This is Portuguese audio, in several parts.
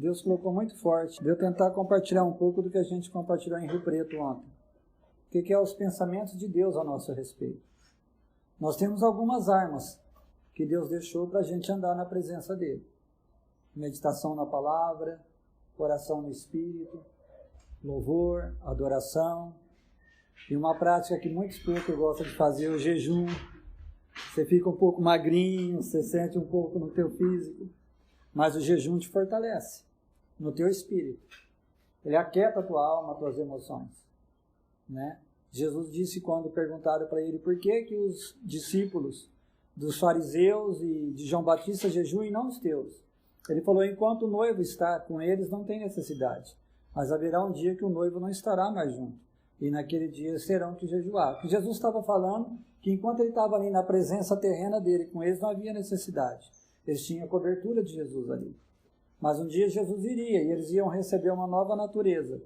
Deus colocou muito forte, de eu tentar compartilhar um pouco do que a gente compartilhou em Rio Preto ontem. O que é os pensamentos de Deus a nosso respeito. Nós temos algumas armas que Deus deixou para a gente andar na presença dele. Meditação na palavra, oração no Espírito, louvor, adoração. E uma prática que muitos pretos gostam de fazer é o jejum. Você fica um pouco magrinho, você sente um pouco no teu físico, mas o jejum te fortalece no teu espírito. Ele aquieta a tua alma, as tuas emoções, né? Jesus disse quando perguntaram para ele por que os discípulos dos fariseus e de João Batista jejuam e não os teus. Ele falou, enquanto o noivo está com eles, não tem necessidade, mas haverá um dia que o noivo não estará mais junto, e naquele dia terão que jejuar. O que Jesus estava falando, que enquanto ele estava ali na presença terrena dele com eles, não havia necessidade. Eles tinham a cobertura de Jesus ali. Mas um dia Jesus iria, e eles iam receber uma nova natureza.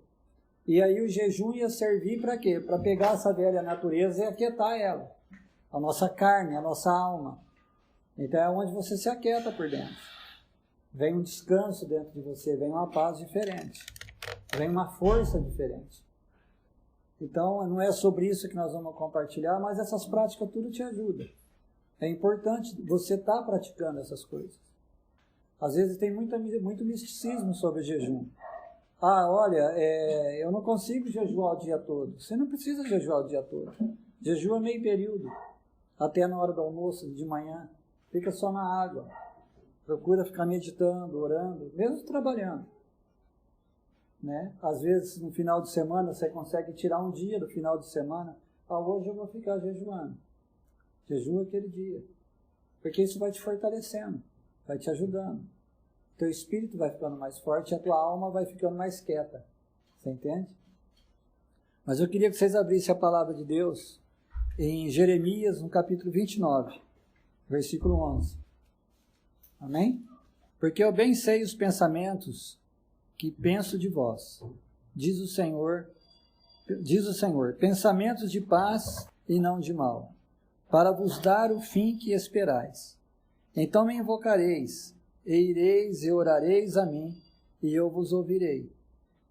E aí o jejum ia servir para quê? Para pegar essa velha natureza e aquietar ela. A nossa carne, a nossa alma. Então é onde você se aquieta por dentro. Vem um descanso dentro de você, vem uma paz diferente. Vem uma força diferente. Então não é sobre isso que nós vamos compartilhar, mas essas práticas tudo te ajudam. É importante você estar praticando essas coisas. Às vezes tem muito misticismo sobre o jejum. Ah, olha, eu não consigo jejuar o dia todo. Você não precisa jejuar o dia todo. Jejua meio período, até na hora do almoço, de manhã. Fica só na água. Procura ficar meditando, orando, mesmo trabalhando. Né? Às vezes, no final de semana, você consegue tirar um dia do final de semana. Ah, hoje eu vou ficar jejuando. Jejua aquele dia. Porque isso vai te fortalecendo, vai te ajudando. Teu espírito vai ficando mais forte e a tua alma vai ficando mais quieta. Você entende? Mas eu queria que vocês abrissem a palavra de Deus em Jeremias, no capítulo 29, versículo 11. Amém? Porque eu bem sei os pensamentos que penso de vós, diz o Senhor, pensamentos de paz e não de mal, para vos dar o fim que esperais. Então me invocareis, e ireis e orareis a mim, e eu vos ouvirei.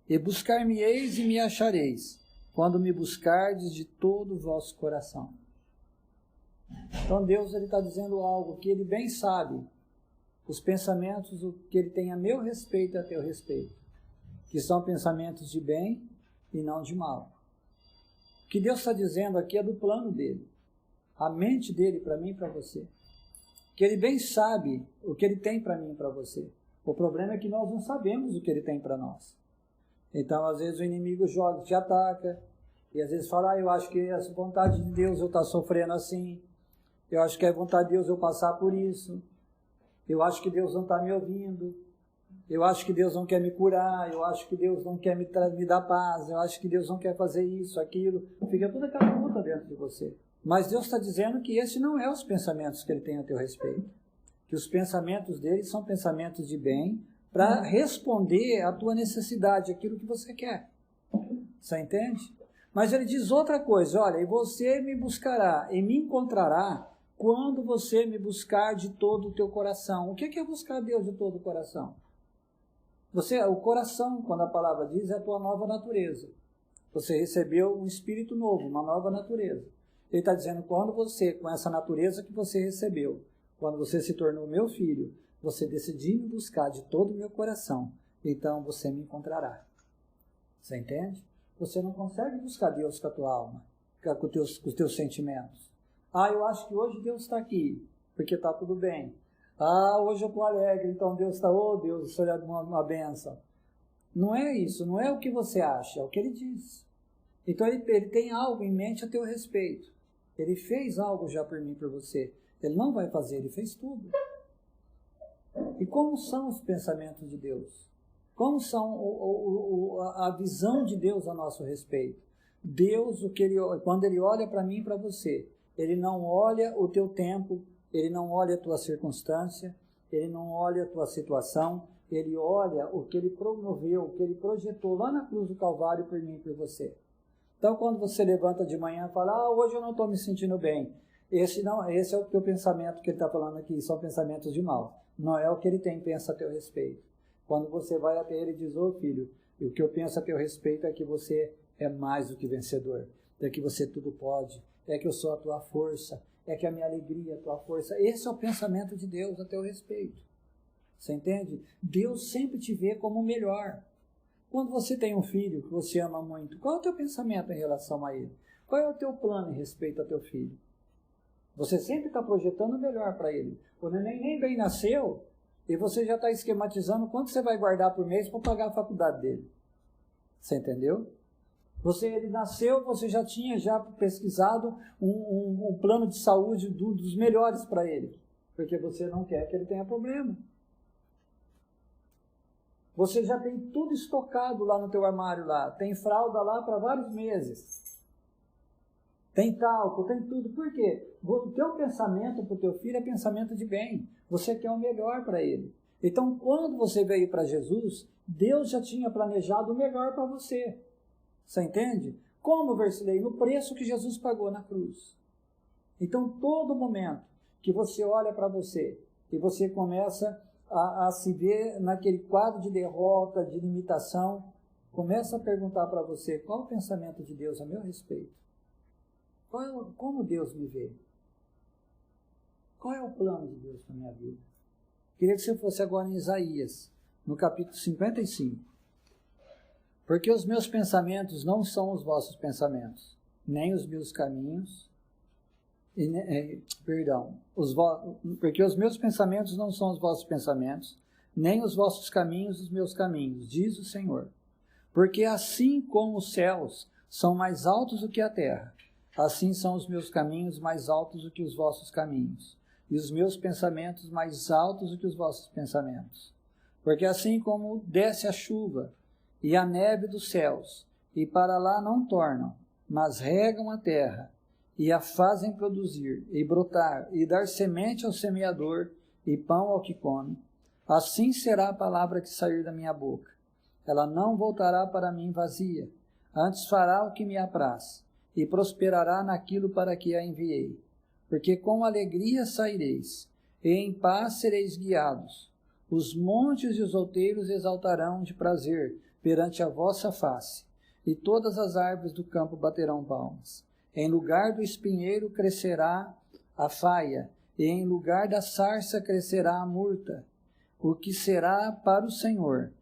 E buscar-me-eis e me achareis, quando me buscardes de todo o vosso coração. Então Deus está dizendo algo que Ele bem sabe, os pensamentos que Ele tem a meu respeito e a teu respeito, que são pensamentos de bem e não de mal. O que Deus está dizendo aqui é do plano dEle, a mente dEle para mim e para você. Que Ele bem sabe o que Ele tem para mim e para você. O problema é que nós não sabemos o que Ele tem para nós. Então, às vezes, o inimigo joga, te ataca, e às vezes fala, eu acho que é a vontade de Deus eu estar sofrendo assim, eu acho que é vontade de Deus eu passar por isso, eu acho que Deus não está me ouvindo, eu acho que Deus não quer me curar, eu acho que Deus não quer me dar paz, eu acho que Deus não quer fazer isso, aquilo. Fica toda aquela luta dentro de você. Mas Deus está dizendo que esse não é os pensamentos que Ele tem a teu respeito. Que os pensamentos dele são pensamentos de bem para responder à tua necessidade, aquilo que você quer. Você entende? Mas Ele diz outra coisa, olha, e você me buscará e me encontrará quando você me buscar de todo o teu coração. O que é buscar Deus de todo o coração? O coração, quando a palavra diz, é a tua nova natureza. Você recebeu um espírito novo, uma nova natureza. Ele está dizendo, quando você, com essa natureza que você recebeu, quando você se tornou meu filho, você decidiu me buscar de todo o meu coração, então você me encontrará. Você entende? Você não consegue buscar Deus com a tua alma, com os teus sentimentos. Ah, eu acho que hoje Deus está aqui, porque está tudo bem. Ah, hoje eu estou alegre, então Deus está, oh Deus, isso é uma bênção. Não é isso, não é o que você acha, é o que Ele diz. Então ele tem algo em mente a teu respeito. Ele fez algo já por mim e por você. Ele não vai fazer, Ele fez tudo. E como são os pensamentos de Deus? Como são a visão de Deus a nosso respeito? Deus, quando Ele olha para mim e para você, Ele não olha o teu tempo, Ele não olha a tua circunstância, Ele não olha a tua situação, Ele olha o que Ele promoveu, o que Ele projetou lá na cruz do Calvário por mim e por você. Então, quando você levanta de manhã e fala, hoje eu não estou me sentindo bem, esse é o teu pensamento que Ele está falando aqui, são pensamentos de mal. Não é o que Ele pensa a teu respeito. Quando você vai até ele e diz, ô filho, o que eu penso a teu respeito é que você é mais do que vencedor, é que você tudo pode, é que eu sou a tua força, é que a minha alegria é a tua força. Esse é o pensamento de Deus a teu respeito. Você entende? Deus sempre te vê como o melhor. Quando você tem um filho que você ama muito, qual é o teu pensamento em relação a ele? Qual é o teu plano em respeito a teu filho? Você sempre está projetando o melhor para ele. O neném nem bem nasceu e você já está esquematizando quanto você vai guardar por mês para pagar a faculdade dele. Você entendeu? Ele nasceu, você já tinha pesquisado um plano de saúde dos melhores para ele, porque você não quer que ele tenha problema. Você já tem tudo estocado lá no teu armário lá, tem fralda lá para vários meses. Tem talco, tem tudo. Por quê? O teu pensamento para o teu filho é pensamento de bem. Você quer o melhor para ele. Então, quando você veio para Jesus, Deus já tinha planejado o melhor para você. Você entende? Como, Versilei? No preço que Jesus pagou na cruz. Então, todo momento que você olha para você e você começa a se ver naquele quadro de derrota, de limitação, começa a perguntar para você, qual o pensamento de Deus a meu respeito? Como Deus me vê? Qual é o plano de Deus para a minha vida? Queria que você fosse agora em Isaías, no capítulo 55. Porque os meus pensamentos não são os vossos pensamentos, nem os meus caminhos, porque os meus pensamentos não são os vossos pensamentos, nem os vossos caminhos os meus caminhos, diz o Senhor. Porque assim como os céus são mais altos do que a terra, assim são os meus caminhos mais altos do que os vossos caminhos, e os meus pensamentos mais altos do que os vossos pensamentos. Porque assim como desce a chuva e a neve dos céus, e para lá não tornam, mas regam a terra, e a fazem produzir, e brotar, e dar semente ao semeador, e pão ao que come, assim será a palavra que sair da minha boca. Ela não voltará para mim vazia, antes fará o que me apraz, e prosperará naquilo para que a enviei. Porque com alegria saireis, e em paz sereis guiados. Os montes e os outeiros exaltarão de prazer perante a vossa face, e todas as árvores do campo baterão palmas. Em lugar do espinheiro crescerá a faia, e em lugar da sarça crescerá a murta, o que será para o Senhor,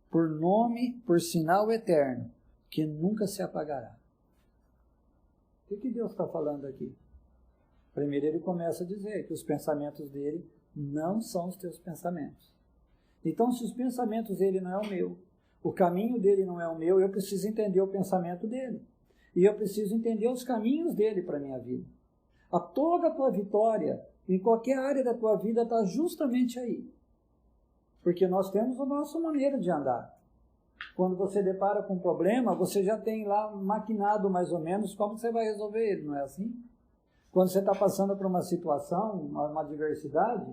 por nome, por sinal eterno, que nunca se apagará. O que Deus está falando aqui? Primeiro ele começa a dizer que os pensamentos dele não são os teus pensamentos. Então, se os pensamentos dele não é o meu, o caminho dele não é o meu, eu preciso entender o pensamento dele. E eu preciso entender os caminhos dele para a minha vida. Toda a tua vitória, em qualquer área da tua vida, está justamente aí. Porque nós temos a nossa maneira de andar. Quando você depara com um problema, você já tem lá maquinado mais ou menos como você vai resolver ele, não é assim? Quando você está passando por uma situação, uma adversidade,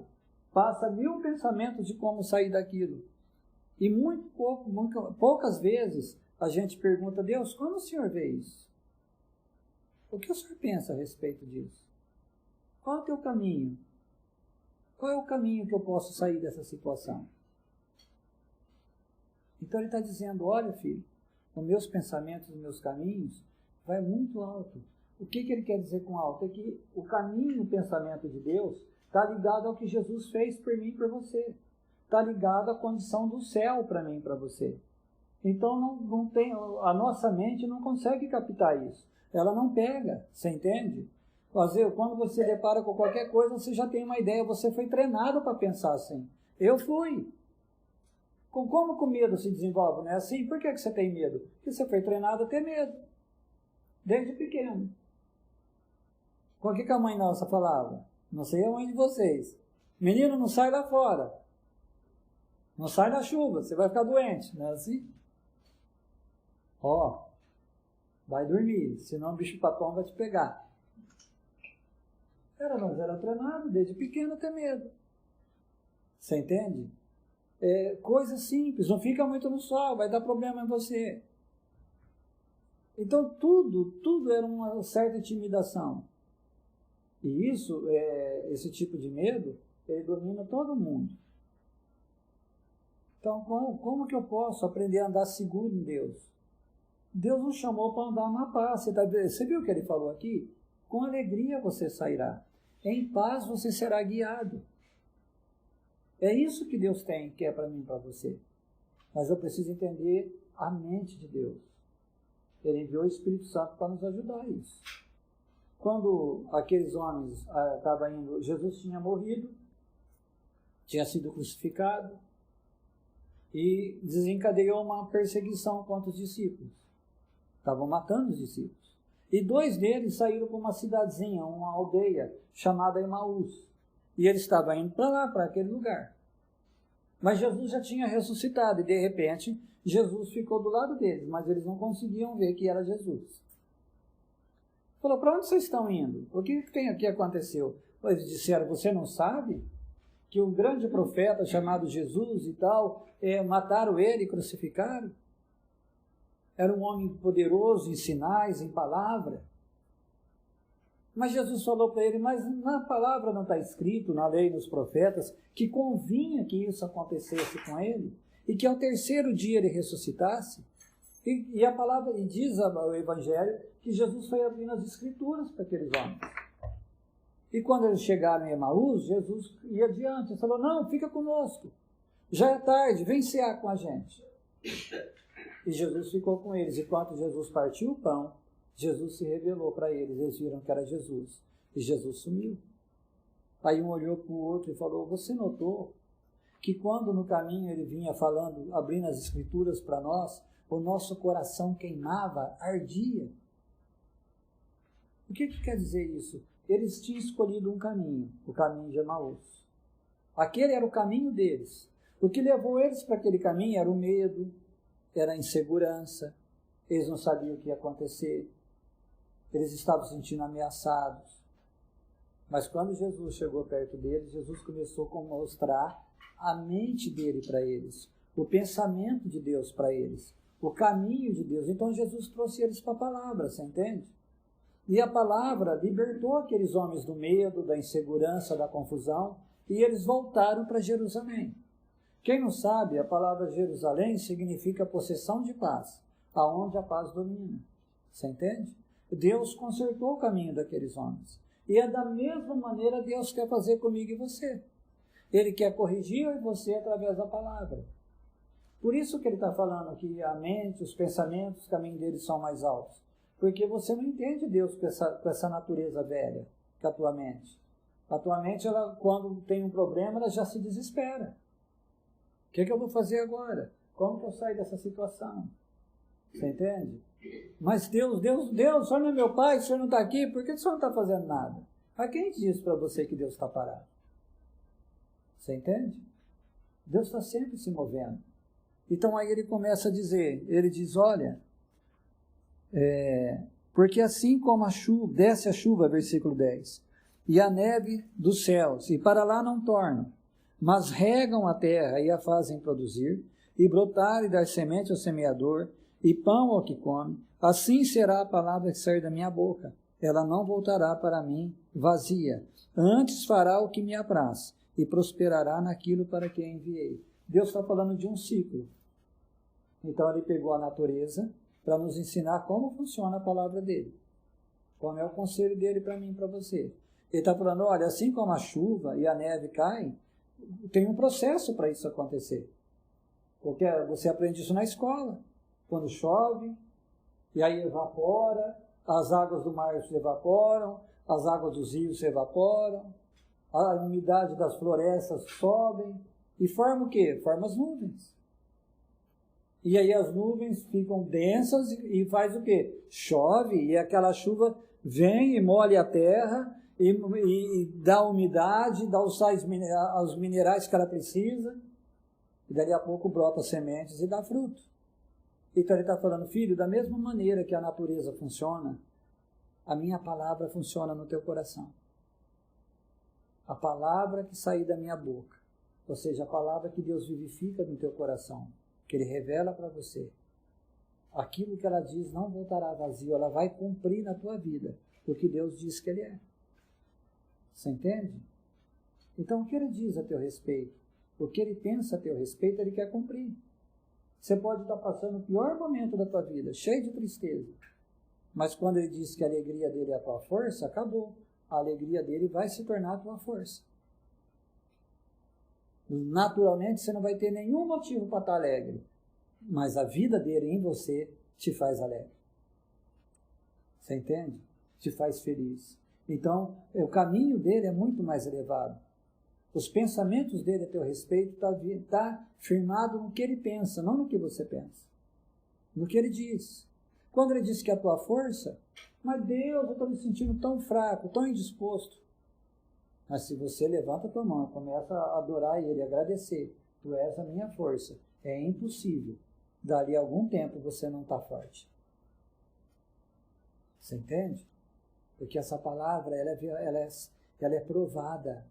passa 1000 pensamentos de como sair daquilo. E poucas vezes a gente pergunta, Deus, como o Senhor vê isso? O que o Senhor pensa a respeito disso? Qual é o teu caminho? Qual é o caminho que eu posso sair dessa situação? Então ele está dizendo, olha filho, os meus pensamentos, os meus caminhos, vai muito alto. O que ele quer dizer com alto? É que o caminho, o pensamento de Deus, está ligado ao que Jesus fez por mim e por você. Está ligado à condição do céu para mim e para você. Então não tem, a nossa mente não consegue captar isso. Ela não pega, você entende? Às vezes, quando você depara com qualquer coisa, você já tem uma ideia, você foi treinado para pensar assim. Eu fui. Como que o medo se desenvolve, não é assim? Por que você tem medo? Porque você foi treinado a ter medo, desde pequeno. O que a mãe nossa falava? Não sei a mãe de vocês. Menino, não sai lá fora. Não sai na chuva, você vai ficar doente, não é assim? Vai dormir, senão o bicho papão vai te pegar. Nós era treinado desde pequeno a ter medo. Você entende? Coisa simples, não fica muito no sol, vai dar problema em você. Então tudo era uma certa intimidação. E esse tipo de medo, ele domina todo mundo. Então, como que eu posso aprender a andar seguro em Deus? Deus nos chamou para andar na paz. Você viu o que ele falou aqui? Com alegria você sairá. Em paz você será guiado. É isso que Deus quer para mim e para você. Mas eu preciso entender a mente de Deus. Ele enviou o Espírito Santo para nos ajudar a isso. Quando aqueles homens estavam indo, Jesus tinha morrido, tinha sido crucificado e desencadeou uma perseguição contra os discípulos. Estavam matando os discípulos. E 2 deles saíram para uma cidadezinha, uma aldeia chamada Emaús. E eles estavam indo para lá, para aquele lugar. Mas Jesus já tinha ressuscitado e de repente Jesus ficou do lado deles, mas eles não conseguiam ver que era Jesus. Falou, para onde vocês estão indo? O que tem aqui aconteceu? Eles disseram, você não sabe que um grande profeta chamado Jesus e tal, mataram ele e crucificaram? Era um homem poderoso em sinais, em palavra. Mas Jesus falou para ele, mas na palavra não está escrito, na lei, nos profetas, que convinha que isso acontecesse com ele, e que ao 3º dia ele ressuscitasse. E a palavra, e diz o Evangelho, que Jesus foi abrindo as Escrituras para aqueles homens. E quando eles chegaram em Emaús, Jesus ia adiante, ele falou, não, fica conosco, já é tarde, vem cear com a gente. E Jesus ficou com eles, e quando Jesus partiu o pão, Jesus se revelou para eles, eles viram que era Jesus, e Jesus sumiu. Aí um olhou para o outro e falou, você notou que quando no caminho ele vinha falando, abrindo as Escrituras para nós, o nosso coração queimava, ardia? O que quer dizer isso? Eles tinham escolhido um caminho, o caminho de Emaús. Aquele era o caminho deles. O que levou eles para aquele caminho era o medo, era a insegurança, eles não sabiam o que ia acontecer, eles estavam se sentindo ameaçados. Mas quando Jesus chegou perto deles, Jesus começou a mostrar a mente dele para eles, o pensamento de Deus para eles, o caminho de Deus. Então Jesus trouxe eles para a palavra, você entende? E a palavra libertou aqueles homens do medo, da insegurança, da confusão, e eles voltaram para Jerusalém. Quem não sabe, a palavra Jerusalém significa possessão de paz, aonde a paz domina. Você entende? Deus consertou o caminho daqueles homens. E é da mesma maneira Deus quer fazer comigo e você. Ele quer corrigir eu e você através da palavra. Por isso que ele está falando que a mente, os pensamentos, os caminhos deles são mais altos. Porque você não entende Deus com essa natureza velha, que é a tua mente. A tua mente, ela, quando tem um problema, ela já se desespera. O que eu vou fazer agora? Como que eu saio dessa situação? Você entende? Mas Deus, o Senhor não é meu pai, o Senhor não está aqui, por que o Senhor não está fazendo nada? Mas quem diz para você que Deus está parado? Você entende? Deus está sempre se movendo. Então aí ele começa a dizer, ele diz, olha, porque assim como a chuva, desce a chuva, versículo 10, e a neve dos céus, e para lá não tornam, mas regam a terra e a fazem produzir, e brotar e dar semente ao semeador, e pão ao que come, assim será a palavra que sair da minha boca. Ela não voltará para mim vazia, antes fará o que me apraz, e prosperará naquilo para que enviei. Deus está falando de um ciclo. Então ele pegou a natureza para nos ensinar como funciona a palavra dele. Como é o conselho dele para mim e para você. Ele está falando, olha, assim como a chuva e a neve caem, tem um processo para isso acontecer. Porque você aprende isso na escola. Quando chove, e aí evapora, as águas do mar se evaporam, as águas dos rios se evaporam, a umidade das florestas sobem, e forma o quê? Forma as nuvens. E aí as nuvens ficam densas e faz o quê? Chove, e aquela chuva vem e molha a terra, e dá umidade, dá os minerais que ela precisa, e dali a pouco brota sementes e dá fruto. Então ele está falando, filho, da mesma maneira que a natureza funciona, a minha palavra funciona no teu coração. A palavra que sair da minha boca, ou seja, a palavra que Deus vivifica no teu coração, que Ele revela para você, aquilo que ela diz não voltará vazio, ela vai cumprir na tua vida, porque Deus diz que Ele é. Você entende? Então o que Ele diz a teu respeito? O que ele pensa a teu respeito, ele quer cumprir. Você pode estar passando o pior momento da tua vida, cheio de tristeza. Mas quando ele diz que a alegria dele é a tua força, acabou. A alegria dele vai se tornar a tua força. Naturalmente, você não vai ter nenhum motivo para estar alegre. Mas a vida dele em você te faz alegre. Você entende? Te faz feliz. Então, o caminho dele é muito mais elevado. Os pensamentos dele a teu respeito tá firmado no que ele pensa, não no que você pensa. No que ele diz. Quando ele diz que é a tua força, mas Deus, eu estou me sentindo tão fraco, tão indisposto. Mas se você levanta a tua mão, começa a adorar ele, agradecer, tu és a minha força, é impossível. Dali a algum tempo você não está forte. Você entende? Porque essa palavra, ela é provada.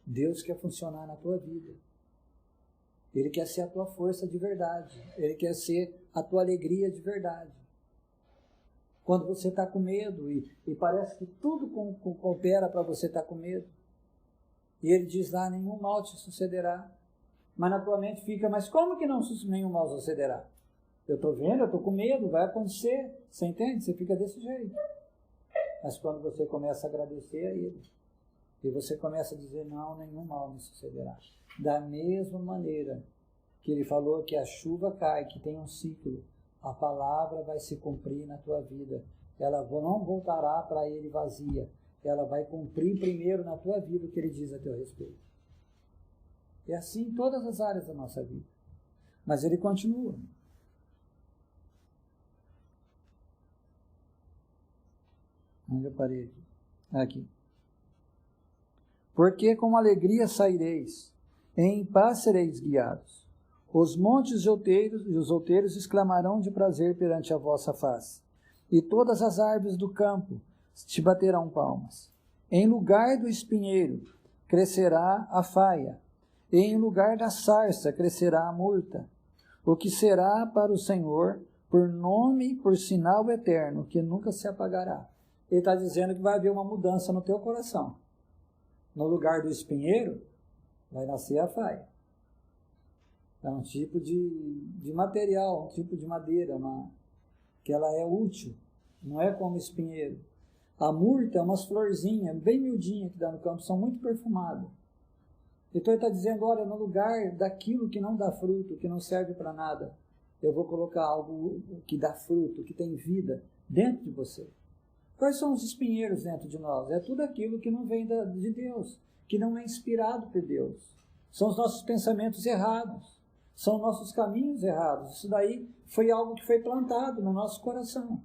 Deus quer funcionar na tua vida. Ele quer ser a tua força de verdade. Ele quer ser a tua alegria de verdade. Quando você está com medo e parece que tudo coopera para você estar com medo. E ele diz lá, nenhum mal te sucederá. Mas na tua mente fica, mas como que nenhum mal sucederá? Eu estou vendo, eu estou com medo, vai acontecer. Você entende? Você fica desse jeito. Mas quando você começa a agradecer a ele, e você começa a dizer, não, nenhum mal me sucederá. Da mesma maneira que ele falou que a chuva cai, que tem um ciclo, a palavra vai se cumprir na tua vida. Ela não voltará para ele vazia. Ela vai cumprir primeiro na tua vida o que ele diz a teu respeito. É assim em todas as áreas da nossa vida. Mas ele continua. Onde eu parei aqui? Aqui. Porque com alegria saireis, em paz sereis guiados. Os montes e os outeiros exclamarão de prazer perante a vossa face, e todas as árvores do campo te baterão palmas. Em lugar do espinheiro crescerá a faia, e em lugar da sarça crescerá a murta, o que será para o Senhor por nome, por sinal eterno, que nunca se apagará. Ele está dizendo que vai haver uma mudança no teu coração. No lugar do espinheiro, vai nascer a faia. É um tipo de material, um tipo de madeira, que ela é útil, não é como espinheiro. A murta é umas florzinhas, bem miudinhas que dá no campo, são muito perfumadas. Então ele está dizendo, olha, no lugar daquilo que não dá fruto, que não serve para nada, eu vou colocar algo que dá fruto, que tem vida dentro de você. Quais são os espinheiros dentro de nós? É tudo aquilo que não vem de Deus, que não é inspirado por Deus. São os nossos pensamentos errados, são nossos caminhos errados. Isso daí foi algo que foi plantado no nosso coração.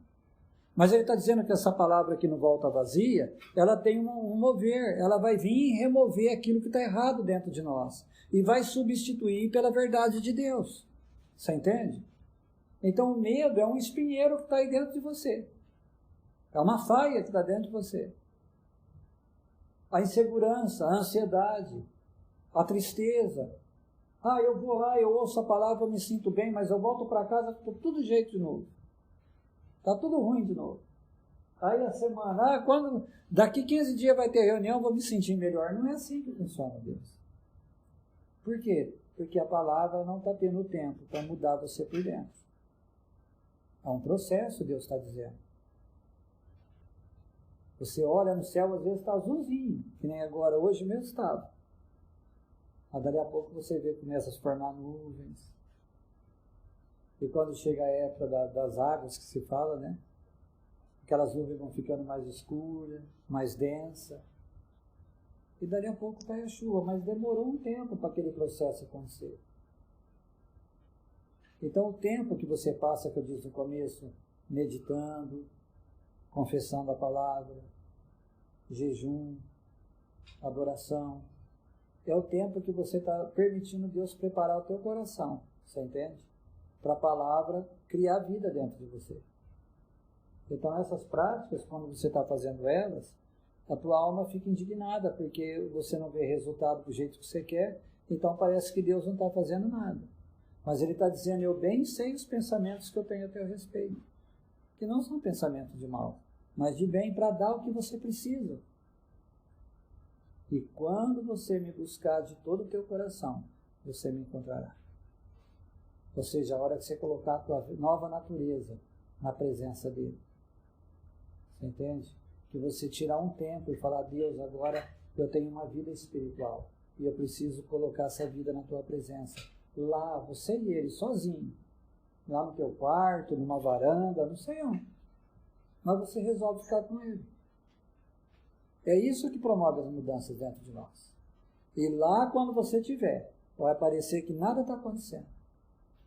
Mas ele está dizendo que essa palavra que não volta vazia, ela tem um mover, ela vai vir e remover aquilo que está errado dentro de nós e vai substituir pela verdade de Deus. Você entende? Então o medo é um espinheiro que está aí dentro de você. É uma faia que está dentro de você. A insegurança, a ansiedade, a tristeza. Eu vou lá, eu ouço a palavra, eu me sinto bem, mas eu volto para casa, estou tudo jeito de novo. Está tudo ruim de novo. Aí a semana, daqui 15 dias vai ter reunião, vou me sentir melhor. Não é assim que funciona, Deus. Por quê? Porque a palavra não está tendo tempo para mudar você por dentro. É um processo, Deus está dizendo. Você olha no céu, às vezes está azulzinho, que nem agora, hoje mesmo estava. Mas dali a pouco você vê que começa a se formar nuvens. E quando chega a época das águas que se fala, né? Aquelas nuvens vão ficando mais escuras, mais densas. E dali a pouco cai a chuva, mas demorou um tempo para aquele processo acontecer. Então o tempo que você passa, que eu disse no começo, meditando, confessando a palavra, jejum, adoração, é o tempo que você está permitindo Deus preparar o teu coração, você entende? Para a palavra criar vida dentro de você. Então essas práticas, quando você está fazendo elas, a tua alma fica indignada, porque você não vê resultado do jeito que você quer, então parece que Deus não está fazendo nada. Mas Ele está dizendo, eu bem sei os pensamentos que eu tenho a teu respeito, que não são pensamentos de mal, mas de bem para dar o que você precisa. E quando você me buscar de todo o teu coração, você me encontrará. Ou seja, a hora que você colocar a tua nova natureza na presença dele. Você entende? Que você tirar um tempo e falar, Deus, agora eu tenho uma vida espiritual e eu preciso colocar essa vida na tua presença. Lá, você e ele, sozinho. Lá no teu quarto, numa varanda, não sei onde. Mas você resolve ficar com ele. É isso que promove as mudanças dentro de nós. E lá, quando você tiver, vai parecer que nada está acontecendo.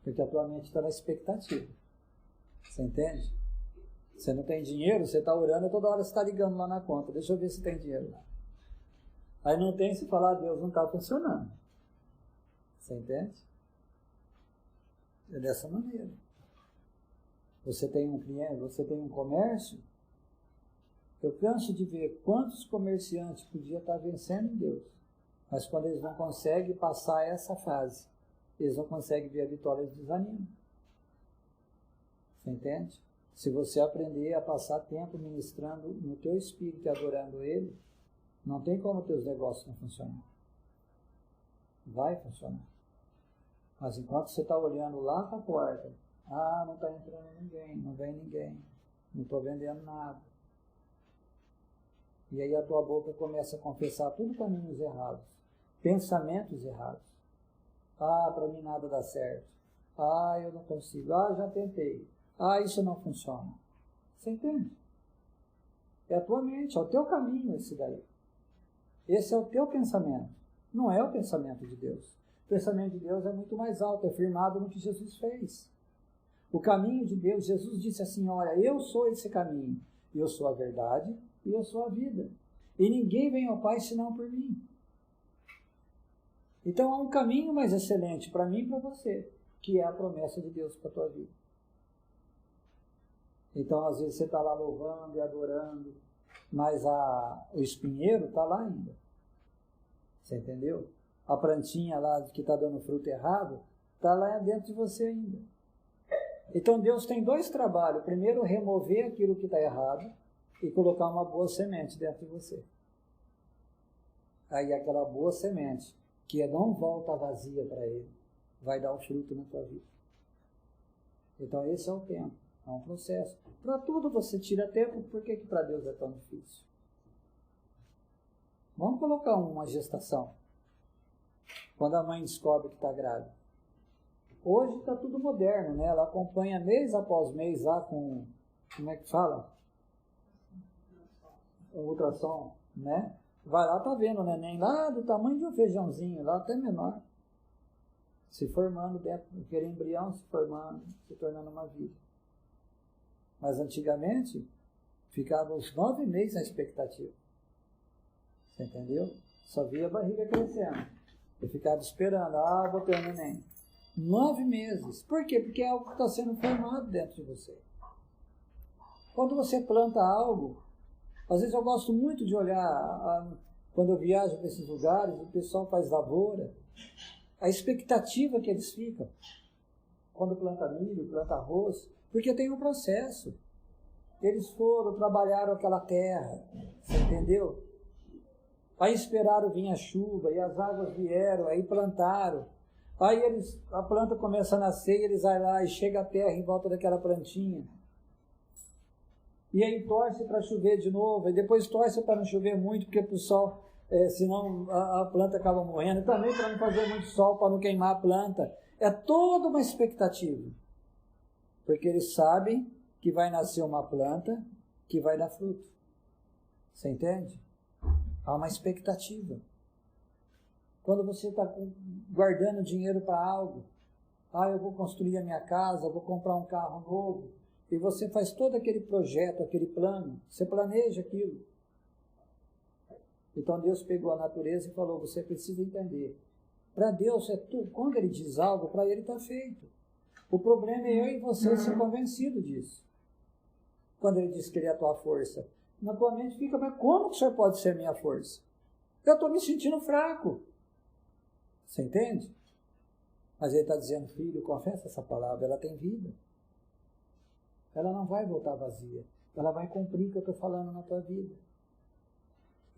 Porque a tua mente está na expectativa. Você entende? Você não tem dinheiro, você está orando e toda hora você está ligando lá na conta. Deixa eu ver se tem dinheiro lá. Aí não tem, se falar, Deus não está funcionando. Você entende? É dessa maneira. Você tem um cliente, você tem um comércio. Eu canso de ver quantos comerciantes podiam estar vencendo em Deus. Mas quando eles não conseguem passar essa fase, eles não conseguem ver a vitória, eles desanimam. Você entende? Se você aprender a passar tempo ministrando no teu espírito e adorando Ele, não tem como teus negócios não funcionar. Vai funcionar. Mas enquanto você está olhando lá para a porta, não está entrando ninguém, não vem ninguém, não estou vendendo nada. E aí a tua boca começa a confessar tudo caminhos errados, pensamentos errados. Para mim nada dá certo. Eu não consigo. Já tentei. Isso não funciona. Você entende? É a tua mente, é o teu caminho esse daí. Esse é o teu pensamento. Não é o pensamento de Deus. O pensamento de Deus é muito mais alto, é firmado no que Jesus fez. O caminho de Deus, Jesus disse assim, olha, eu sou esse caminho. Eu sou a verdade e eu sou a vida. E ninguém vem ao Pai senão por mim. Então há um caminho mais excelente para mim e para você, que é a promessa de Deus para a tua vida. Então às vezes você está lá louvando e adorando, mas o espinheiro está lá ainda. Você entendeu? A plantinha lá que está dando fruto errado, está lá dentro de você ainda. Então Deus tem dois trabalhos. Primeiro, remover aquilo que está errado e colocar uma boa semente dentro de você. Aí aquela boa semente, que não volta vazia para Ele, vai dar o fruto na tua vida. Então esse é o tempo, é um processo. Para tudo você tira tempo, por que para Deus é tão difícil? Vamos colocar uma gestação. Quando a mãe descobre que está grávida. Hoje está tudo moderno, né? Ela acompanha mês após mês lá com, como é que fala? O ultrassom, né? Vai lá, tá vendo o neném lá do tamanho de um feijãozinho, lá até menor. Se formando dentro, aquele embrião se formando, se tornando uma vida. Mas antigamente, ficava uns 9 meses na expectativa. Você entendeu? Só via a barriga crescendo. Eu ficava esperando, vou ter um neném. 9 meses. Por quê? Porque é algo que está sendo formado dentro de você. Quando você planta algo, às vezes eu gosto muito de olhar, quando eu viajo para esses lugares, o pessoal faz lavoura, a expectativa que eles ficam, quando planta milho, planta arroz, porque tem um processo. Eles foram, trabalharam aquela terra, você entendeu? Aí esperaram vir a chuva, e as águas vieram, aí plantaram. Aí a planta começa a nascer, e eles vão lá e chega a terra em volta daquela plantinha. E aí torce para chover de novo, e depois torce para não chover muito, porque para o sol, senão a planta acaba morrendo. E também para não fazer muito sol, para não queimar a planta. É toda uma expectativa. Porque eles sabem que vai nascer uma planta que vai dar fruto. Você entende? Há uma expectativa. Quando você está guardando dinheiro para algo, eu vou construir a minha casa, eu vou comprar um carro novo, e você faz todo aquele projeto, aquele plano, você planeja aquilo. Então Deus pegou a natureza e falou, você precisa entender. Para Deus, quando Ele diz algo, para Ele está feito. O problema é eu e você ser convencido disso. Quando Ele diz que Ele é a tua força, na tua mente fica, mas como que o Senhor pode ser a minha força? Eu estou me sentindo fraco. Você entende? Mas Ele está dizendo, filho, confessa essa palavra, ela tem vida. Ela não vai voltar vazia. Ela vai cumprir o que eu estou falando na tua vida.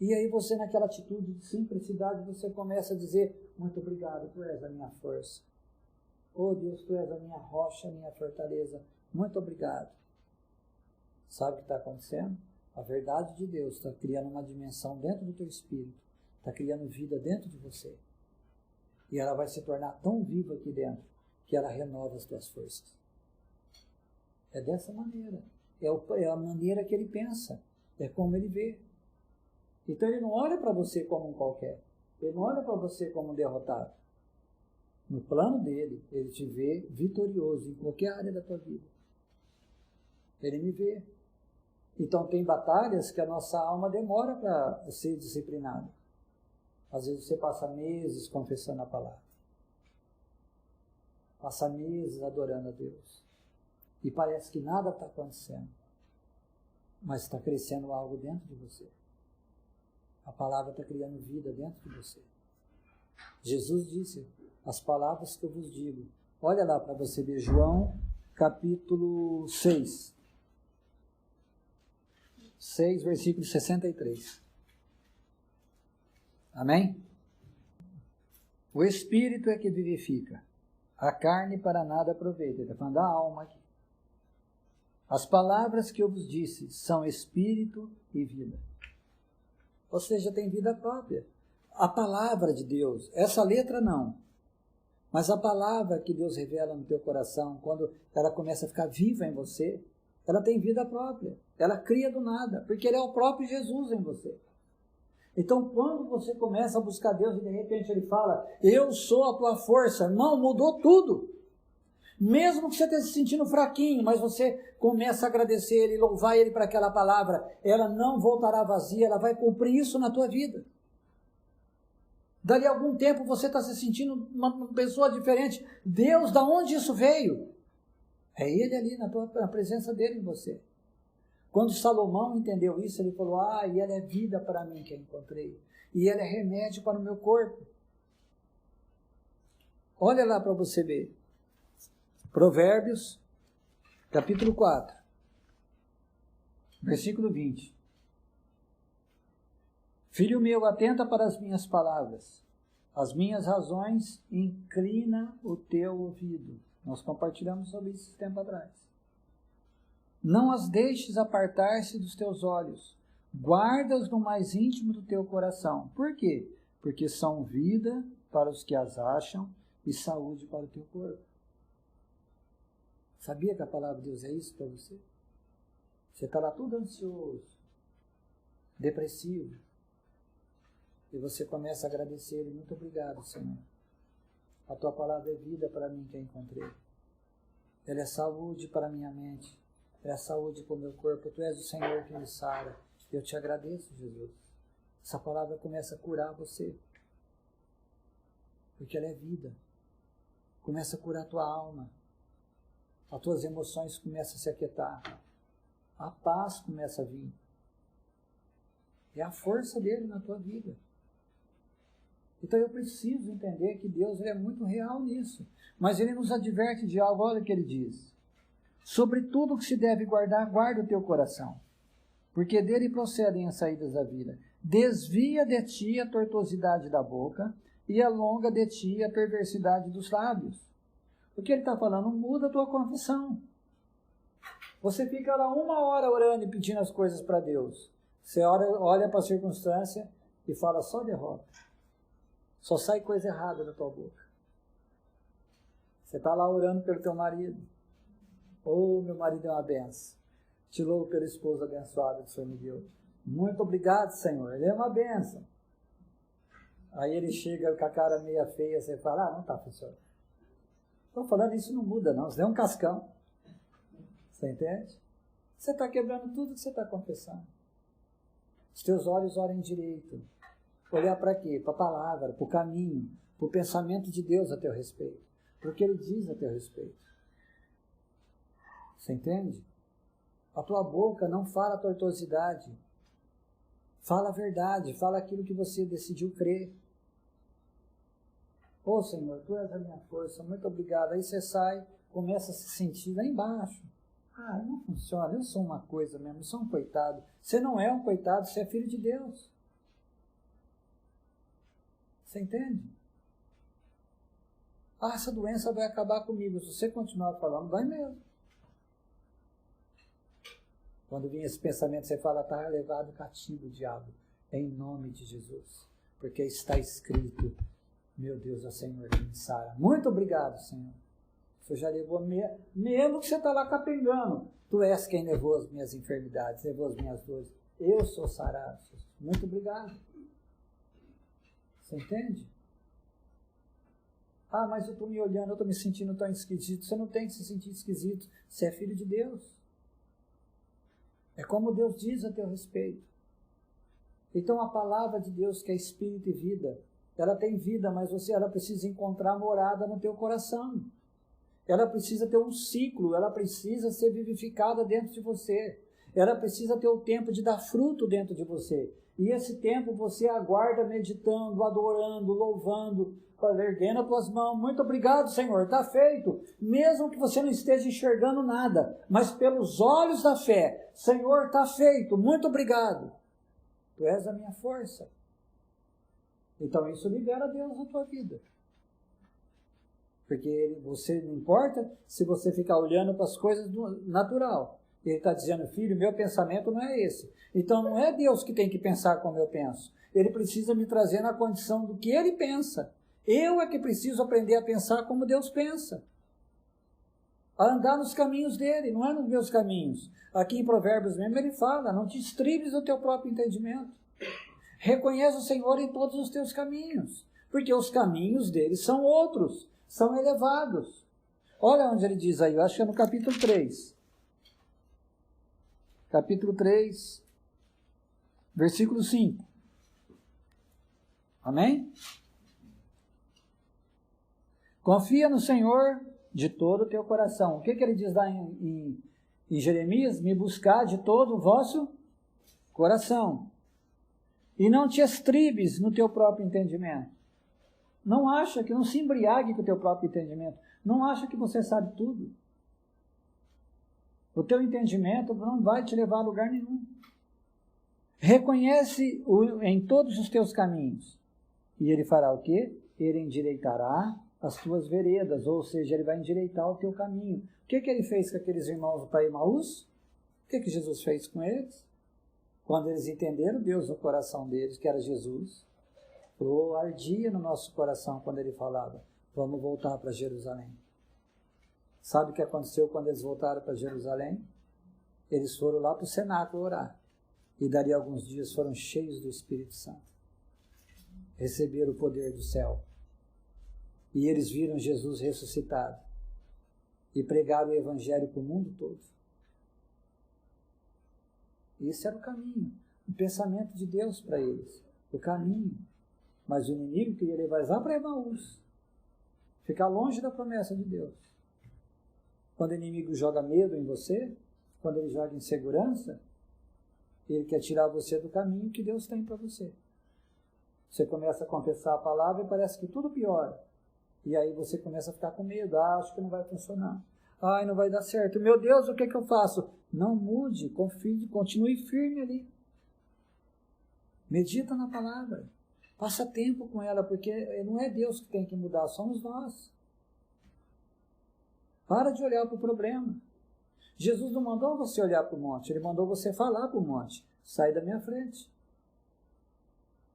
E aí você, naquela atitude de simplicidade, você começa a dizer, muito obrigado, tu és a minha força. Oh Deus, tu és a minha rocha, a minha fortaleza. Muito obrigado. Sabe o que está acontecendo? A verdade de Deus está criando uma dimensão dentro do teu espírito. Está criando vida dentro de você. E ela vai se tornar tão viva aqui dentro, que ela renova as tuas forças. É dessa maneira. É a maneira que ele pensa. É como ele vê. Então ele não olha para você como um qualquer. Ele não olha para você como um derrotado. No plano dele, ele te vê vitorioso em qualquer área da tua vida. Ele me vê. Então tem batalhas que a nossa alma demora para ser disciplinada. Às vezes você passa meses confessando a palavra. Passa meses adorando a Deus. E parece que nada está acontecendo. Mas está crescendo algo dentro de você. A palavra está criando vida dentro de você. Jesus disse, as palavras que eu vos digo. Olha lá para você ver, João, capítulo 6. 6, versículo 63. Amém? O Espírito é que vivifica. A carne para nada aproveita. Ele está falando da alma aqui. As palavras que eu vos disse são Espírito e vida. Ou seja, tem vida própria. A palavra de Deus, essa letra não. Mas a palavra que Deus revela no teu coração, quando ela começa a ficar viva em você, ela tem vida própria. Ela cria do nada, porque ele é o próprio Jesus em você. Então, quando você começa a buscar Deus e de repente ele fala, eu sou a tua força, irmão, mudou tudo. Mesmo que você esteja se sentindo fraquinho, mas você começa a agradecer Ele, louvar Ele para aquela palavra, ela não voltará vazia, ela vai cumprir isso na tua vida. Dali a algum tempo você está se sentindo uma pessoa diferente. Deus, da onde isso veio? É Ele ali, na presença dEle em você. Quando Salomão entendeu isso, ele falou, e ela é vida para mim que eu encontrei. E ela é remédio para o meu corpo. Olha lá para você ver. Provérbios, capítulo 4, versículo 20. Filho meu, atenta para as minhas palavras, as minhas razões, inclina o teu ouvido. Nós compartilhamos sobre isso esse tempo atrás. Não as deixes apartar-se dos teus olhos, guarda-os no mais íntimo do teu coração. Por quê? Porque são vida para os que as acham e saúde para o teu corpo. Sabia que a palavra de Deus é isso para você? Você está lá tudo ansioso, depressivo. E você começa a agradecer Ele. Muito obrigado, Senhor. A tua palavra é vida para mim que eu encontrei. Ela é saúde para a minha mente. Ela é saúde para o meu corpo. Tu és o Senhor que me sara. Eu te agradeço, Jesus. Essa palavra começa a curar você. Porque ela é vida. Começa a curar a tua alma. As tuas emoções começam a se aquietar. A paz começa a vir. É a força dele na tua vida. Então eu preciso entender que Deus ele é muito real nisso. Mas ele nos adverte de algo, olha o que ele diz. Sobre tudo que se deve guardar, guarda o teu coração. Porque dele procedem as saídas da vida. Desvia de ti a tortuosidade da boca e alonga de ti a perversidade dos lábios. O que ele está falando? Muda a tua confissão. Você fica lá 1 hora orando e pedindo as coisas para Deus. Você olha para a circunstância e fala só derrota. Só sai coisa errada da tua boca. Você está lá orando pelo teu marido. Meu marido é uma benção. Te louvo pelo esposo abençoado que o Senhor me deu. Muito obrigado, Senhor. Ele é uma benção. Aí ele chega com a cara meia feia, você fala, não está funcionando. Estou falando, isso não muda não, isso é um cascão. Você entende? Você está quebrando tudo que você está confessando. Os teus olhos olhem direito. Olhar para quê? Para a palavra, para o caminho, para o pensamento de Deus a teu respeito. Para o que Ele diz a teu respeito. Você entende? A tua boca não fala tortuosidade. Fala a verdade, fala aquilo que você decidiu crer. Senhor, Tu és a minha força, muito obrigado. Aí você sai, começa a se sentir lá embaixo. Não funciona, eu sou uma coisa mesmo, eu sou um coitado. Você não é um coitado, você é filho de Deus. Você entende? Ah, essa doença vai acabar comigo. Se você continuar falando, vai mesmo. Quando vinha esse pensamento, você fala, está levado cativo o diabo, em nome de Jesus. Porque está escrito, meu Deus, é o Senhor que me sara. Muito obrigado, Senhor. Você já levou, mesmo que você está lá capengando, tu és quem levou as minhas enfermidades, levou as minhas dores. Eu sou sarado. Muito obrigado. Você entende? Ah, mas eu estou me olhando, eu estou me sentindo tão esquisito. Você não tem que se sentir esquisito. Você é filho de Deus. É como Deus diz a teu respeito. Então a palavra de Deus, que é espírito e vida, ela tem vida, mas ela precisa encontrar morada no teu coração. Ela precisa ter um ciclo, ela precisa ser vivificada dentro de você. Ela precisa ter o tempo de dar fruto dentro de você. E esse tempo você aguarda meditando, adorando, louvando, erguendo as tuas mãos. Muito obrigado, Senhor, está feito. Mesmo que você não esteja enxergando nada, mas pelos olhos da fé, Senhor, está feito. Muito obrigado. Tu és a minha força. Então isso libera Deus na tua vida. Porque você não importa se você ficar olhando para as coisas do natural. Ele está dizendo, filho, meu pensamento não é esse. Então não é Deus que tem que pensar como eu penso. Ele precisa me trazer na condição do que ele pensa. Eu é que preciso aprender a pensar como Deus pensa. A andar nos caminhos dele, não é nos meus caminhos. Aqui em Provérbios mesmo ele fala, não te estribes no teu próprio entendimento. Reconhece o Senhor em todos os teus caminhos. Porque os caminhos dele são outros, são elevados. Olha onde ele diz aí, eu acho que é no capítulo 3. Capítulo 3, versículo 5. Amém? Confia no Senhor de todo o teu coração. O que ele diz lá em Jeremias? Me buscar de todo o vosso coração. E não te estribes no teu próprio entendimento. Não acha que, não se embriague com o teu próprio entendimento. Não acha que você sabe tudo. O teu entendimento não vai te levar a lugar nenhum. Reconhece em todos os teus caminhos. E ele fará o quê? Ele endireitará as tuas veredas, ou seja, ele vai endireitar o teu caminho. O que ele fez com aqueles irmãos para Emaús? O que Jesus fez com eles? Quando eles entenderam Deus no coração deles, que era Jesus, ardia no nosso coração quando ele falava, vamos voltar para Jerusalém. Sabe o que aconteceu quando eles voltaram para Jerusalém? Eles foram lá para o cenáculo orar. E dali a alguns dias foram cheios do Espírito Santo. Receberam o poder do céu. E eles viram Jesus ressuscitado. E pregaram o Evangelho para o mundo todo. Esse era o caminho. O pensamento de Deus para eles. O caminho. Mas o inimigo queria levar eles lá para Emaús. Ficar longe da promessa de Deus. Quando o inimigo joga medo em você, quando ele joga insegurança, ele quer tirar você do caminho que Deus tem para você. Você começa a confessar a palavra e parece que tudo piora. E aí você começa a ficar com medo. Acho que não vai funcionar. Ai, não vai dar certo. Meu Deus, o que eu faço? Não mude, confie, continue firme ali. Medita na palavra. Passa tempo com ela, porque não é Deus que tem que mudar, somos nós. Para de olhar para o problema. Jesus não mandou você olhar para o monte, ele mandou você falar para o monte. Sai da minha frente.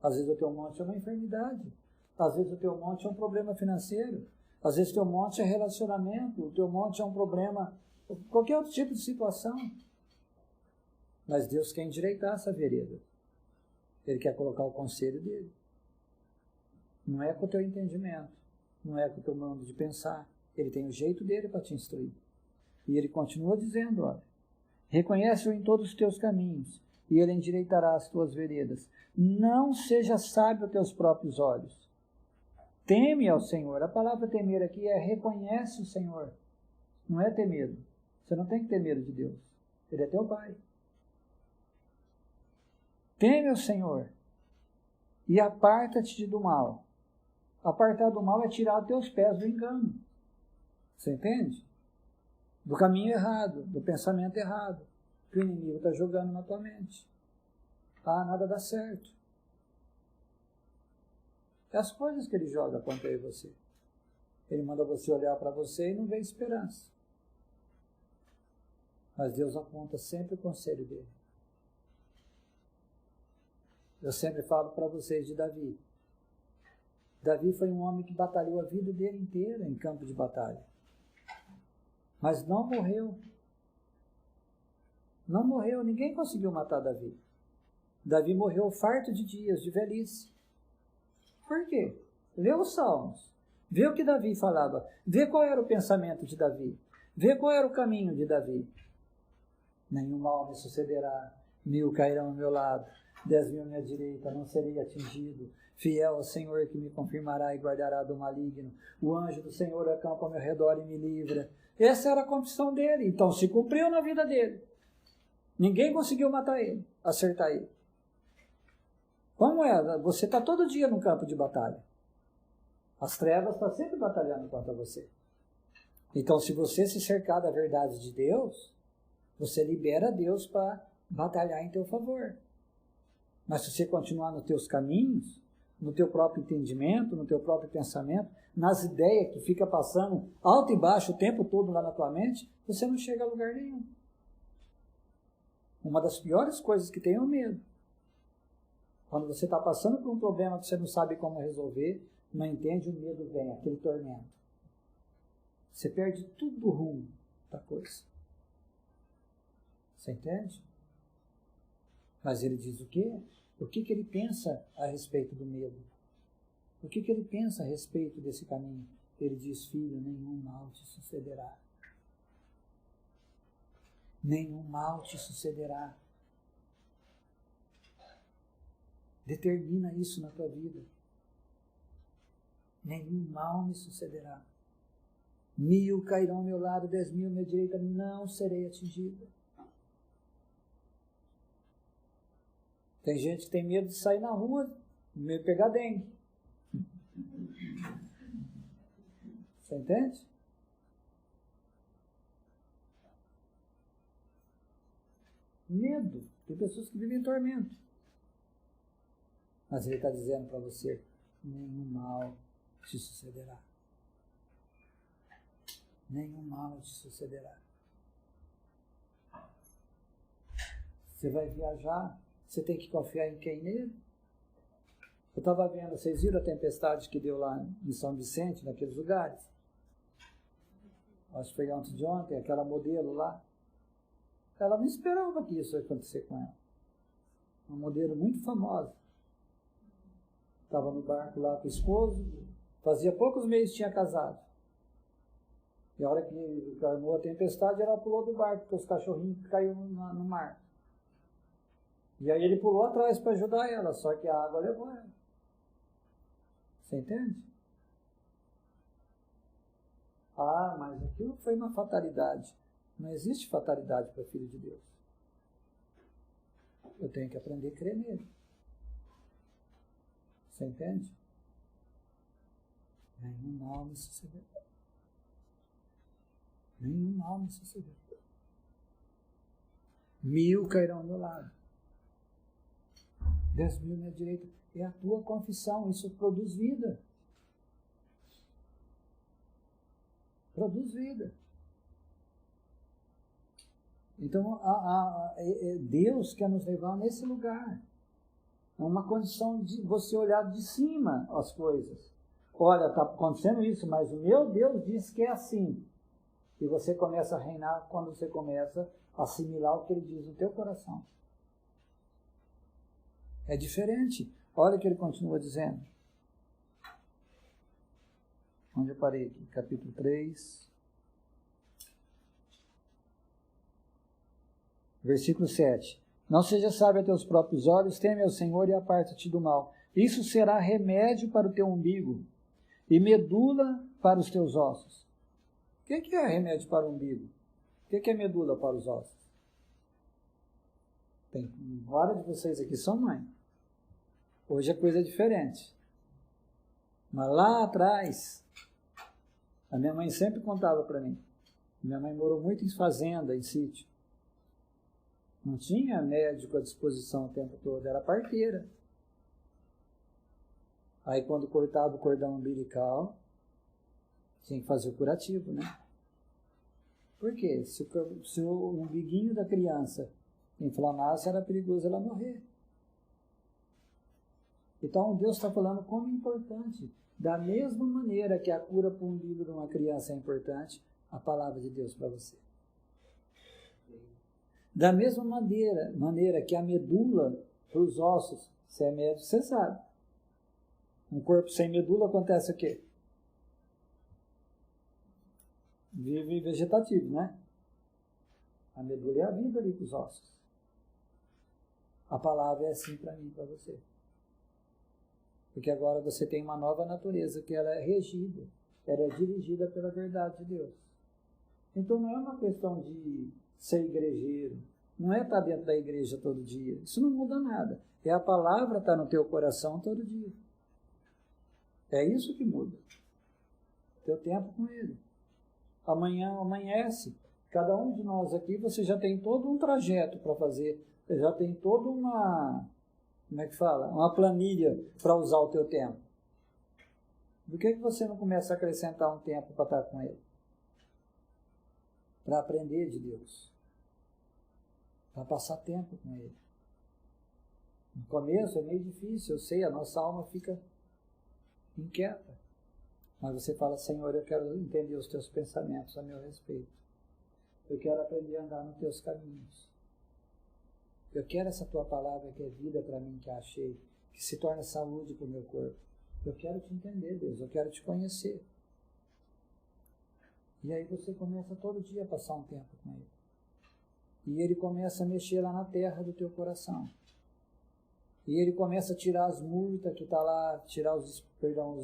Às vezes o teu monte é uma enfermidade. Às vezes o teu monte é um problema financeiro. Às vezes o teu monte é relacionamento. O teu monte é um problema, qualquer outro tipo de situação. Mas Deus quer endireitar essa vereda. Ele quer colocar o conselho dele. Não é com o teu entendimento. Não é com o teu modo de pensar. Ele tem o jeito dele para te instruir. E ele continua dizendo, olha, reconhece-o em todos os teus caminhos, e ele endireitará as tuas veredas. Não seja sábio aos teus próprios olhos. Teme ao Senhor. A palavra temer aqui é reconhece o Senhor. Não é ter medo. Você não tem que ter medo de Deus. Ele é teu Pai. Teme ao Senhor e aparta-te do mal. Apartar do mal é tirar os teus pés do engano. Você entende? Do caminho errado, do pensamento errado, que o inimigo está jogando na tua mente. Ah, nada dá certo. É as coisas que ele joga contra eu e você. Ele manda você olhar para você e não vê esperança. Mas Deus aponta sempre o conselho dele. Eu sempre falo para vocês de Davi. Davi foi um homem que batalhou a vida dele inteira em campo de batalha. Mas não morreu. Não morreu, ninguém conseguiu matar Davi. Davi morreu farto de dias, de velhice. Por quê? Lê os Salmos. Vê o que Davi falava. Vê qual era o pensamento de Davi. Vê qual era o caminho de Davi. Nenhum mal me sucederá. 1000 cairão ao meu lado. 10.000 à minha direita. Não serei atingido. Fiel ao Senhor que me confirmará e guardará do maligno. O anjo do Senhor acampa ao meu redor e me livra. Essa era a confissão dele. Então se cumpriu na vida dele. Ninguém conseguiu matar ele, acertar ele. Como é? Você está todo dia no campo de batalha. As trevas estão sempre batalhando contra você. Então, se você se cercar da verdade de Deus, você libera Deus para batalhar em teu favor. Mas se você continuar nos teus caminhos, no teu próprio entendimento, no teu próprio pensamento, nas ideias que fica passando alto e baixo o tempo todo lá na tua mente, você não chega a lugar nenhum. Uma das piores coisas que tem é o medo. Quando você está passando por um problema que você não sabe como resolver, não entende, o medo vem, aquele tormento. Você perde tudo o rumo da coisa. Você entende? Mas ele diz o quê? O que ele pensa a respeito do medo? O que ele pensa a respeito desse caminho? Ele diz, filho, nenhum mal te sucederá. Nenhum mal te sucederá. Determina isso na tua vida. Nenhum mal me sucederá. 1000 cairão ao meu lado, 10.000 à minha direita, não serei atingido. Tem gente que tem medo de sair na rua, medo de pegar dengue. Você entende? Medo. Tem pessoas que vivem em tormento. Mas ele está dizendo para você, nenhum mal te sucederá. Nenhum mal te sucederá. Você vai viajar, você tem que confiar em quem? Nele? Eu estava vendo, vocês viram a tempestade que deu lá em São Vicente, naqueles lugares? Acho que foi antes de ontem, aquela modelo lá. Ela não esperava que isso ia acontecer com ela. Uma modelo muito famosa. Estava no barco lá com o esposo, fazia poucos meses que tinha casado. E a hora que armou a tempestade, ela pulou do barco, porque os cachorrinhos caíram no mar. E aí ele pulou atrás para ajudar ela, só que a água levou ela. Você entende? Ah, mas aquilo foi uma fatalidade. Não existe fatalidade para filho de Deus. Eu tenho que aprender a crer nele. Você entende? Nenhum mal me sucederá. Nenhum mal me sucederá. 1000 cairão ao meu lado. 10.000 à minha direita. É a tua confissão. Isso produz vida. Produz vida. Então, Deus quer nos levar nesse lugar. É uma condição de você olhar de cima as coisas. Olha, está acontecendo isso, mas o meu Deus diz que é assim. E você começa a reinar quando você começa a assimilar o que ele diz no teu coração. É diferente. Olha o que ele continua dizendo. Onde eu parei aqui? Capítulo 3. Versículo 7. Não seja sábio a teus próprios olhos, teme ao Senhor e aparta-te do mal. Isso será remédio para o teu umbigo e medula para os teus ossos. O que é remédio para o umbigo? O que é medula para os ossos? Tem vários de vocês aqui são mãe. Hoje a coisa é diferente. Mas lá atrás, a minha mãe sempre contava para mim. Minha mãe morou muito em fazenda, em sítio. Não tinha médico à disposição o tempo todo, era parteira. Aí quando cortava o cordão umbilical, tinha que fazer o curativo, né? Por quê? Se o umbiguinho da criança inflamasse, era perigoso ela morrer. Então Deus está falando como é importante. Da mesma maneira que a cura para o umbigo de uma criança é importante, a palavra de Deus para você. Da mesma maneira que a medula para os ossos, se é médico, você sabe. Um corpo sem medula acontece o quê? Vive vegetativo, né? A medula é a vida ali para os ossos. A palavra é assim para mim e para você. Porque agora você tem uma nova natureza que ela é regida, ela é dirigida pela verdade de Deus. Então não é uma questão de ser igrejeiro, não é estar dentro da igreja todo dia, isso não muda nada. É a palavra estar no teu coração todo dia. É isso que muda. Teu tempo com Ele. Amanhã amanhece. Cada um de nós aqui, você já tem todo um trajeto para fazer, já tem toda uma... Como é que fala? Uma planilha para usar o teu tempo. Por que você não começa a acrescentar um tempo para estar com Ele? Para aprender de Deus. Para passar tempo com Ele. No começo é meio difícil, eu sei, a nossa alma fica inquieta. Mas você fala, Senhor, eu quero entender os teus pensamentos a meu respeito. Eu quero aprender a andar nos teus caminhos. Eu quero essa tua palavra que é vida para mim, que achei, que se torna saúde para o meu corpo. Eu quero te entender, Deus, eu quero te conhecer. E aí você começa todo dia a passar um tempo com Ele. E Ele começa a mexer lá na terra do teu coração. E Ele começa a tirar as murtas que está lá, tirar os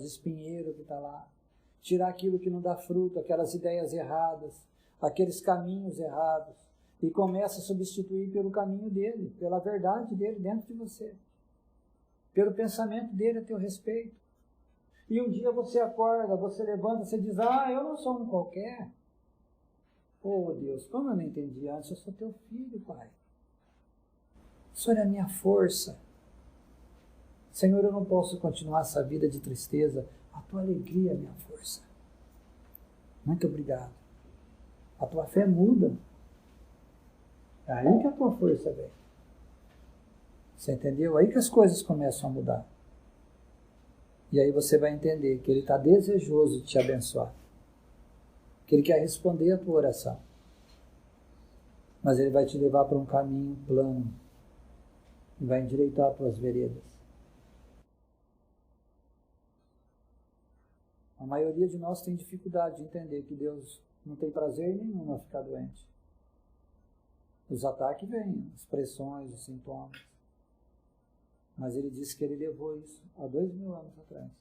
espinheiros que está lá, tirar aquilo que não dá fruto, aquelas ideias erradas, aqueles caminhos errados. E começa a substituir pelo caminho dele, pela verdade dele dentro de você. Pelo pensamento dele a teu respeito. E um dia você acorda, você levanta, você diz, eu não sou um qualquer. Oh Deus, como eu não entendi antes, eu sou teu filho, Pai. O Senhor é a minha força. Senhor, eu não posso continuar essa vida de tristeza. A tua alegria é a minha força. Muito obrigado. A tua fé muda. É aí que a tua força vem. Você entendeu? Aí que as coisas começam a mudar. E aí você vai entender que Ele está desejoso de te abençoar. Que Ele quer responder a tua oração. Mas Ele vai te levar para um caminho plano. E vai endireitar as tuas veredas. A maioria de nós tem dificuldade de entender que Deus não tem prazer nenhum a ficar doente. Os ataques vêm, as pressões, os sintomas. Mas Ele disse que Ele levou isso há 2000 anos atrás.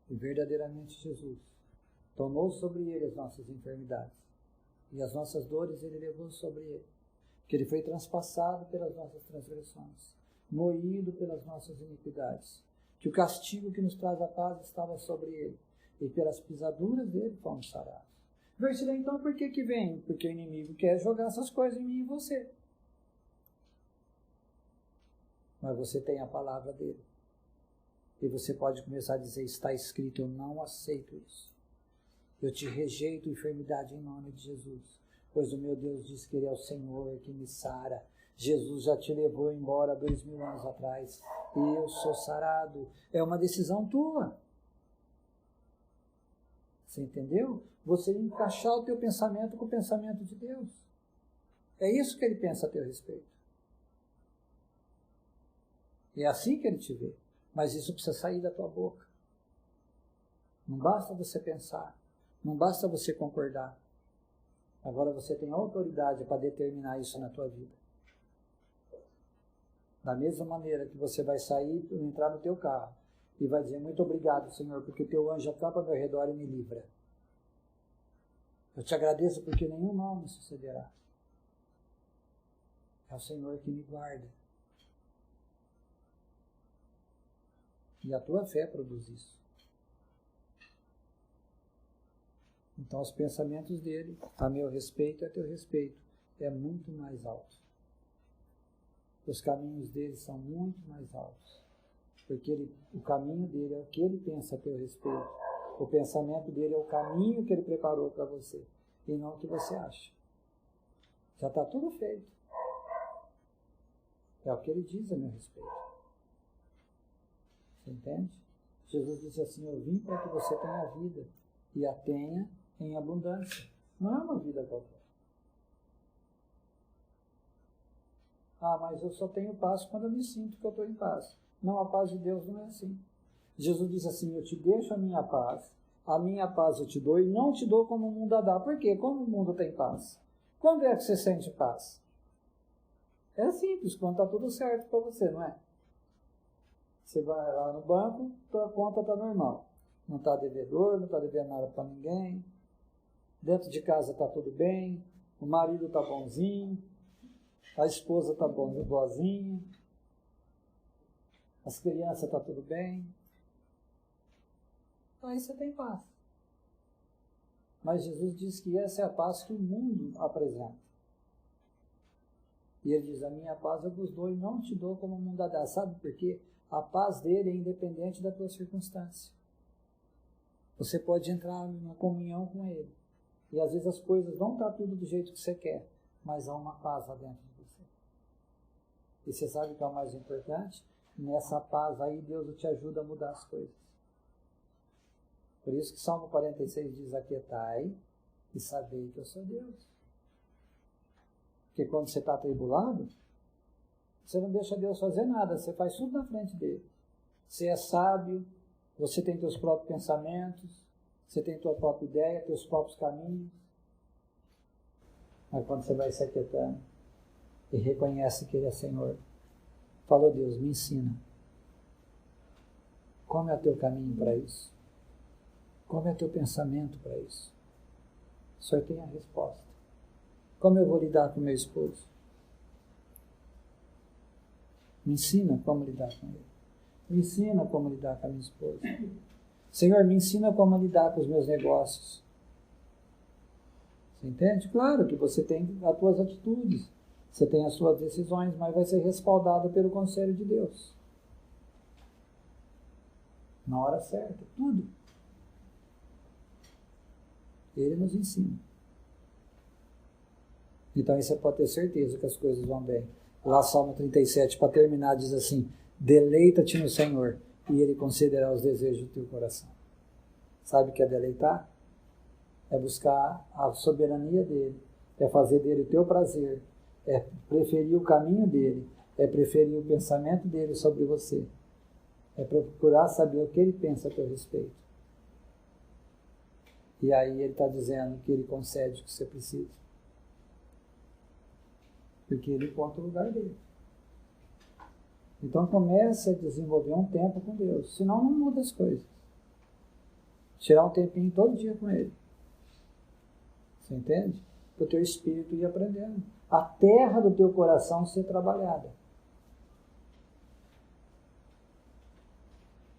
E verdadeiramente Jesus tomou sobre Ele as nossas enfermidades. E as nossas dores Ele levou sobre Ele. Que Ele foi transpassado pelas nossas transgressões, moído pelas nossas iniquidades. Que o castigo que nos traz a paz estava sobre Ele. E pelas pisaduras dele fomos sarados. Versículo, então, por que vem? Porque o inimigo quer jogar essas coisas em mim e em você. Mas você tem a palavra dele. E você pode começar a dizer, está escrito, eu não aceito isso. Eu te rejeito enfermidade em nome de Jesus. Pois o meu Deus diz que Ele é o Senhor que me sara. Jesus já te levou embora 2000 anos atrás. E eu sou sarado. É uma decisão tua. Você entendeu? Você encaixar o teu pensamento com o pensamento de Deus. É isso que Ele pensa a teu respeito. E é assim que Ele te vê. Mas isso precisa sair da tua boca. Não basta você pensar. Não basta você concordar. Agora você tem autoridade para determinar isso na tua vida. Da mesma maneira que você vai sair, entrar no teu carro e vai dizer, muito obrigado, Senhor, porque o teu anjo acampa ao meu redor e me livra. Eu te agradeço porque nenhum mal me sucederá. É o Senhor que me guarda. E a tua fé produz isso. Então os pensamentos dele, a meu respeito e a teu respeito, é muito mais alto. Os caminhos dele são muito mais altos. Porque o caminho dele é o que ele pensa a teu respeito. O pensamento dele é o caminho que ele preparou para você, e não o que você acha. Já está tudo feito. É o que ele diz a meu respeito. Você entende? Jesus disse assim: eu vim para que você tenha vida, e a tenha em abundância. Não é uma vida qualquer. Ah, mas eu só tenho paz quando eu me sinto que eu estou em paz. Não, a paz de Deus não é assim. Jesus diz assim: eu te deixo a minha paz eu te dou, e não te dou como o mundo a dá. Por quê? Como o mundo tem paz? Quando é que você sente paz? É simples, quando está tudo certo para você, não é? Você vai lá no banco, a conta está normal. Não está devedor, não está devendo nada para ninguém. Dentro de casa está tudo bem, o marido está bonzinho, a esposa está boazinha, as crianças estão tudo bem. Aí você tem paz. Mas Jesus diz que essa é a paz que o mundo apresenta. E ele diz: a minha paz eu vos dou e não te dou como o mundo a dá. Sabe por quê? A paz dele é independente da tua circunstância. Você pode entrar em uma comunhão com ele. E às vezes as coisas não estão tudo do jeito que você quer, mas há uma paz lá dentro de você. E você sabe o que é o mais importante? Nessa paz aí Deus te ajuda a mudar as coisas. Por isso que Salmo 46 diz: aquietai e sabei que eu sou Deus. Porque quando você está atribulado, você não deixa Deus fazer nada, você faz tudo na frente dele. Você é sábio, você tem teus próprios pensamentos, você tem tua própria ideia, teus próprios caminhos. Mas quando você vai se aquietando e reconhece que ele é Senhor, falou: Deus, me ensina. Como é o teu caminho para isso? Como é o teu pensamento para isso? O Senhor tem a resposta. Como eu vou lidar com meu esposo? Me ensina como lidar com ele. Me ensina como lidar com a minha esposa. Senhor, me ensina como lidar com os meus negócios. Você entende? Claro que você tem as tuas atitudes, você tem as suas decisões, mas vai ser respaldado pelo conselho de Deus. Na hora certa, tudo. Ele nos ensina. Então aí você pode ter certeza que as coisas vão bem. Lá Salmo 37, para terminar, diz assim: deleita-te no Senhor, e Ele concederá os desejos do teu coração. Sabe o que é deleitar? É buscar a soberania dEle, é fazer dEle o teu prazer, é preferir o caminho dEle, é preferir o pensamento dEle sobre você, é procurar saber o que Ele pensa a teu respeito. E aí Ele está dizendo que Ele concede o que você precisa. Porque Ele conta o lugar dele. Então comece a desenvolver um tempo com Deus. Senão não muda as coisas. Tirar um tempinho todo dia com Ele. Você entende? Para o teu espírito ir aprendendo. A terra do teu coração ser trabalhada.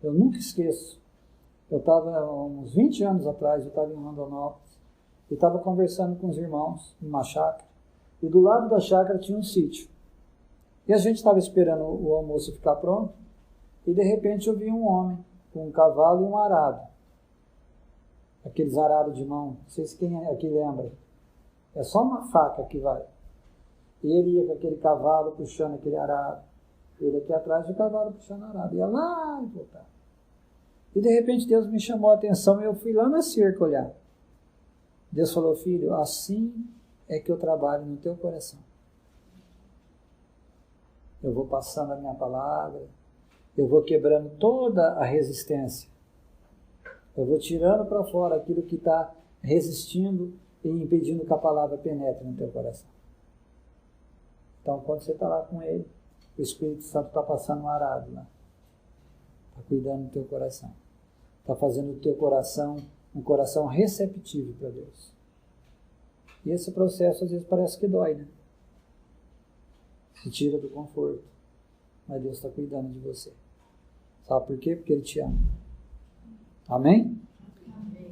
Eu nunca esqueço. Eu estava, uns 20 anos atrás, eu estava em Rondonópolis. E estava conversando com os irmãos numa chácara. E do lado da chácara tinha um sítio. E a gente estava esperando o almoço ficar pronto. E de repente eu vi um homem com um cavalo e um arado. Aqueles arados de mão. Não sei se quem aqui lembra. É só uma faca que vai. E ele ia com aquele cavalo puxando aquele arado. Ele aqui atrás do cavalo puxando o arado. Ia lá e voltava. E de repente Deus me chamou a atenção e eu fui lá na cerca olhar. Deus falou: filho, assim é que eu trabalho no teu coração. Eu vou passando a minha palavra, eu vou quebrando toda a resistência. Eu vou tirando para fora aquilo que está resistindo e impedindo que a palavra penetre no teu coração. Então, quando você está lá com ele, o Espírito Santo está passando um arado lá. Está cuidando do teu coração. Está fazendo do teu coração um coração receptivo para Deus. E esse processo às vezes parece que dói, né? Se tira do conforto. Mas Deus está cuidando de você. Sabe por quê? Porque Ele te ama. Amém? Amém.